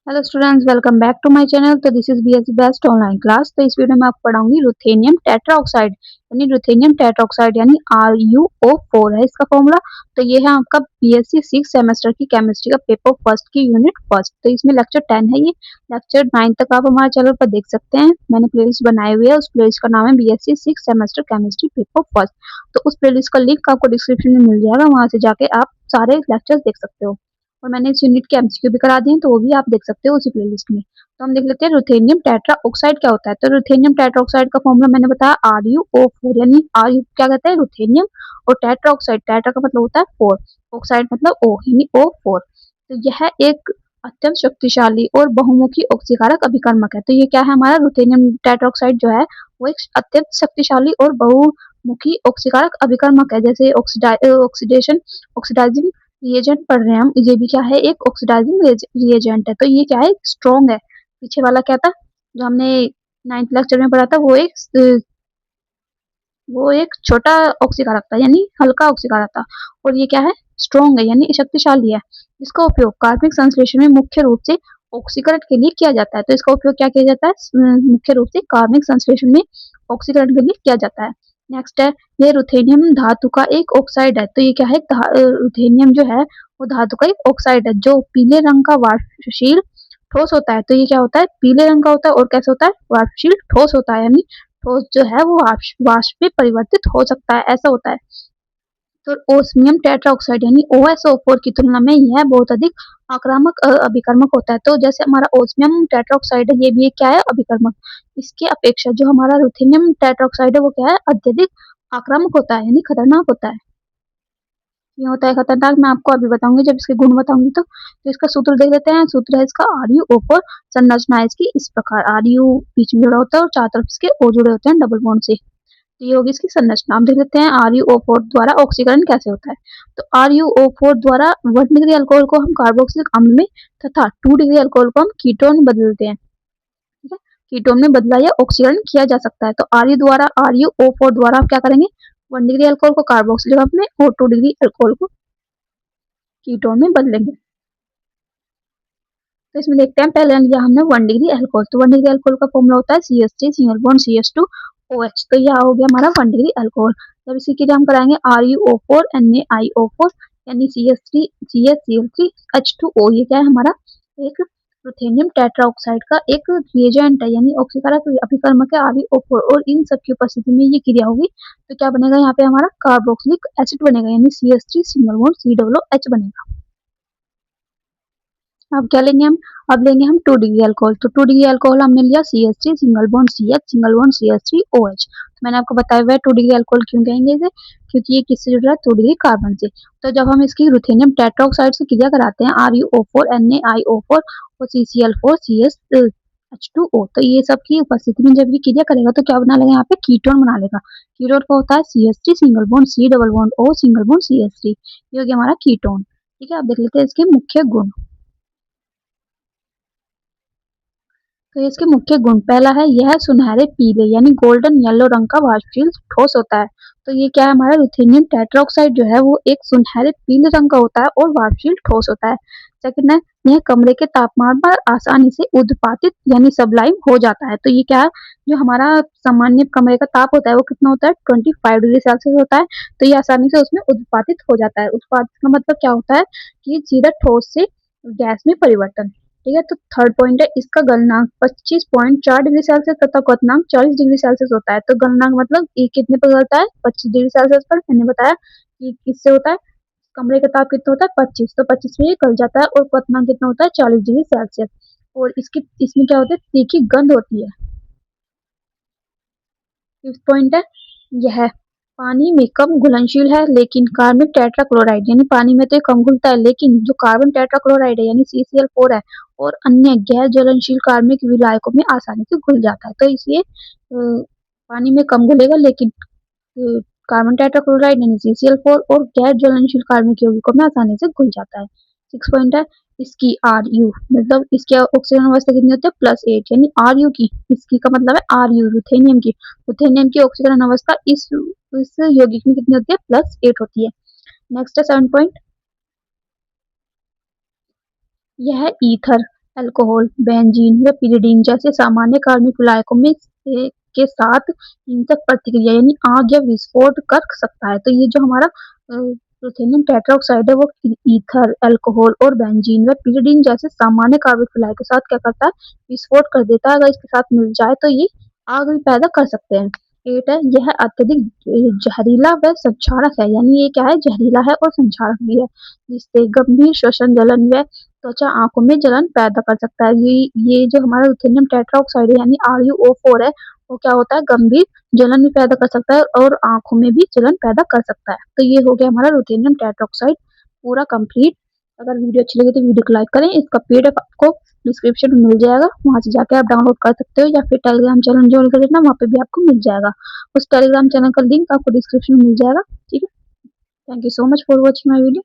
Hello students, welcome back to my channel. तो this is BSc best online class. तो इस video में आपको पढ़ाऊंगी रुथेनियम टेट्राऑक्साइड यानी रुथेनियम टेट्राऑक्साइड यानी RuO4 है इसका फॉर्मूला। तो ये है आपका बीएससी 6 सेमेस्टर की केमिस्ट्री का पेपर फर्स्ट की यूनिट फर्स्ट। तो इसमें लेक्चर 10 है। ये लेक्चर 9 तक आप हमारे चैनल पर देख सकते हैं। मैंने प्लेलिस्ट बनाई हुई है, उस प्लेलिस्ट का नाम है BSc 6 semester chemistry paper first. तो उस प्लेलिस्ट का लिंक आपको डिस्क्रिप्शन में मिल जाएगा, वहां से जाके आप सारे लेक्चर्स देख सकते हो। और मैंने इस यूनिट के एमसीक्यू भी करा दिए हैं, तो वो भी आप देख सकते हो उसी प्लेलिस्ट में। तो हम देख लेते हैं रुथेनियम टेट्रा ऑक्साइड क्या होता है। तो रुथेनियम टेट्रा ऑक्साइड का फॉर्मूला मैंने बताया RuO4 यानी आर क्या कहते हैं रुथेनियम, और टेट्रा ऑक्साइड टेट्रा का मतलब होता है 4, ऑक्साइड मतलब O यानी O4। तो यह एक अत्यंत शक्तिशाली और बहुमुखी ऑक्सीकारक अभिकर्मक है। तो ये क्या है हमारा रुथेनियम टेट्रा ऑक्साइड जो है वो एक अत्यंत शक्तिशाली और बहुमुखी ऑक्सीकारक अभिकर्मक है। जैसे ऑक्सीडेशन ऑक्सीडाइजिंग रिएजेंट पढ़ रहे हैं हम, ये भी क्या है एक ऑक्सीडाइजिंग रिएजेंट है। तो ये क्या है स्ट्रॉन्ग है। पीछे वाला क्या था जो हमने 9th लेक्चर में पढ़ा था, वो एक छोटा ऑक्सीकारक था यानी हल्का ऑक्सीकारक था, और ये क्या है स्ट्रॉन्ग है यानी शक्तिशाली है। इसका उपयोग कार्बनिक संश्लेषण में मुख्य रूप से ऑक्सीकरण के लिए किया जाता है। तो इसका उपयोग क्या किया जाता है मुख्य रूप से कार्बनिक संश्लेषण में ऑक्सीकरण के लिए किया जाता है। नेक्स्ट है ये रुथेनियम धातु का एक ऑक्साइड है। तो ये क्या है रुथेनियम जो है वो धातु का एक ऑक्साइड है जो पीले रंग का वाष्पशील ठोस होता है। तो ये क्या होता है पीले रंग का होता है, और कैसे होता है वाष्पशील ठोस होता है, यानी ठोस जो है वो वाष्प में परिवर्तित हो सकता है, ऐसा होता है। तो ओस्मियम टेट्राऑक्साइड यानी OSO4 की तुलना में यह बहुत अधिक आक्रामक अभिकर्मक होता है। तो जैसे हमारा ओस्मियम टेट्राऑक्साइड है, ये भी एक क्या है अभिकर्मक। इसके अपेक्षा जो हमारा रुथेनियम टेट्राऑक्साइड है वो क्या है अत्यधिक आक्रामक होता है यानी खतरनाक होता है। ये होता है खतरनाक, मैं आपको अभी बताऊंगी जब इसके गुण बताऊंगी। तो इसका सूत्र देख लेते हैं। सूत्र है इसका RuO4। संरचना है इसकी इस प्रकार, Ru बीच में जुड़ा होता है और चार तरफ इसके O जुड़े होते हैं डबल बॉन्ड से। तो ये होगी इसकी संरचना। हम देख लेते हैं RuO4 द्वारा ऑक्सीकरण कैसे होता है। तो RuO4 द्वारा 1 डिग्री अल्कोहल को हम कार्बोक्सिलिक अम्ल में तथा 2 डिग्री अल्कोहल को हम कीटोन में बदलते हैं। ठीक है, कीटोन में बदला या ऑक्सीकरण किया जा सकता है। तो RuO4 द्वारा आप क्या करेंगे 1 डिग्री अल्कोहल को कार्बोक्सिलिक अम्ल में और 2 डिग्री अल्कोहल को कीटोन में बदलेंगे। तो इसमें देखते हैं, पहले लिया हमने 1 डिग्री अल्कोहल। तो 1 डिग्री अल्कोहल का फॉर्मूला होता है CH3 सिंगल बॉन्ड CH2OH। तो यह हो गया हमारा 1 डिग्री अल्कोहल। जब इसी के लिए हम कराएंगे RuO4 NaIO4 यानी CH3 CH3H2O। ये क्या है हमारा एक रुथेनियम टेट्राऑक्साइड का एक रिएजेंट है यानी ऑक्सीकारक अभिकर्मक है RuO4, और इन सब की उपस्थिति में ये क्रिया होगी तो क्या बनेगा यहाँ पे हमारा कार्बोक्सिलिक एसिड बनेगा यानी CH3 सिंगल बॉन्ड COOH बनेगा। अब क्या लेंगे हम, अब लेंगे हम 2 डिग्री अल्कोहल। तो 2 डिग्री अल्कोहल हमने लिया CH3 single bond CH single bond CH3OH। तो मैंने आपको बताया हुआ है 2 डिग्री अल्कोहल क्यों कहेंगे इसे, क्योंकि ये किससे जुड़ रहा है 2 डिग्री कार्बन से। तो जब हम इसकी रुथेनियम टेट्राऑक्साइड से क्रिया कराते हैं RuO4 NaIO4 और CCl4 CH2O, तो ये सब की उपस्थिति में जब ये क्रिया करेगा तो क्या बना लेगा यहाँ पे कीटोन बना लेगा। कीटोन का होता है CH3 single bond C double bond O single bond CH3। ये हो गया हमारा कीटोन। ठीक है, अब देख लेते हैं इसके मुख्य गुण। तो इसके मुख्य गुण, पहला है यह सुनहरे पीले यानी गोल्डन येलो रंग का वाष्पशील ठोस होता है। तो ये क्या है हमारा रुथेनियम टेट्राऑक्साइड जो है वो एक सुनहरे पीले रंग का होता है और वाष्पशील ठोस होता है। सेकंड है यह कमरे के तापमान पर आसानी से उद्पातित यानी सबलाइम हो जाता है। तो ये क्या है जो हमारा सामान्य कमरे का ताप होता है वो कितना होता है 25 डिग्री सेल्सियस होता है। तो ये आसानी से उसमें उत्पादित हो जाता है। उत्पादित का मतलब क्या होता है कि सीधा ठोस से गैस में परिवर्तन। ठीक है, तो थर्ड पॉइंट है इसका गलनांक 25.4 डिग्री सेल्सियस तथा क्वथनांक 40 डिग्री सेल्सियस होता है। तो गलनांक मतलब ये कितने पर गलता है 25 डिग्री सेल्सियस पर। मैंने बताया कि किससे होता है, कमरे का ताप कितना होता है 25, तो 25 में ये गल जाता है, और क्वथनांक कितना होता है 40 डिग्री सेल्सियस। और इसकी इसमें क्या होता है तीखी गंध होती है। फिफ्थ पॉइंट है यह पानी में कम घुलनशील है, लेकिन कार्बनिक टेट्राक्लोराइड यानी पानी में तो ये कम घुलता है, लेकिन जो कार्बन टेट्राक्लोराइड है यानी CCl4 है और अन्य गैर ज्वलनशील कार्बनिक विलायकों में आसानी से घुल जाता है। तो इसलिए पानी में कम घुलेगा, लेकिन कार्बन टेट्राक्लोराइड यानी CCl4 और गैर ज्वलनशील कार्बनिक यौगिकों में आसानी से घुल जाता है। सिक्स पॉइंट है इसकी Ru मतलब इसकी ऑक्सीजन अवस्था कितनी होती है +8 यानी Ru की, इसकी का मतलब है Ru रुथेनियम की ऑक्सीकरण अवस्था इस यौगिक में कितनी होती है +8 होती है। नेक्स्ट है 7 पॉइंट, यह ईथर अल्कोहल, बेंजीन या पिरिडीन जैसे सामान्य कार्बनिक विलायकों में के साथ हिंसक प्रतिक्रिया यानी आग या विस्फोट कर सकता है। तो ये जो हमारा प्लूटोनियम टेट्राऑक्साइड है वो ईथर, अल्कोहल और बेंजीन व पिरिडीन जैसे सामान्य कार्बनिक विलायक के साथ क्या करता है, विस्फोट कर देता है। अगर इसके साथ मिल जाए तो ये आग भी पैदा कर सकते हैं। 8 है, यह अत्यधिक जहरीला व संक्षारक है, यानी ये क्या है, जहरीला है और संक्षारक भी है, जिससे गंभीर श्वसन जलन व त्वचा आंखों में जलन पैदा कर सकता है। ये जो हमारा रुथेनियम टेट्राऑक्साइड है यानी RuO4 है, वो क्या होता है, गंभीर जलन भी पैदा कर सकता है और आंखों में भी जलन पैदा कर सकता है। तो ये हो गया हमारा रुथेनियम टेट्राऑक्साइड पूरा कंप्लीट। अगर वीडियो अच्छी लगी तो वीडियो को लाइक करें। इसका पीडीएफ आपको डिस्क्रिप्शन में मिल जाएगा, वहां से जाके आप डाउनलोड कर सकते हो, या फिर टेलीग्राम चैनल ज्वाइन कर लेना, वहां पे भी आपको मिल जाएगा। उस टेलीग्राम चैनल का लिंक आपको डिस्क्रिप्शन में मिल जाएगा। ठीक है, thank you so much for watching my video.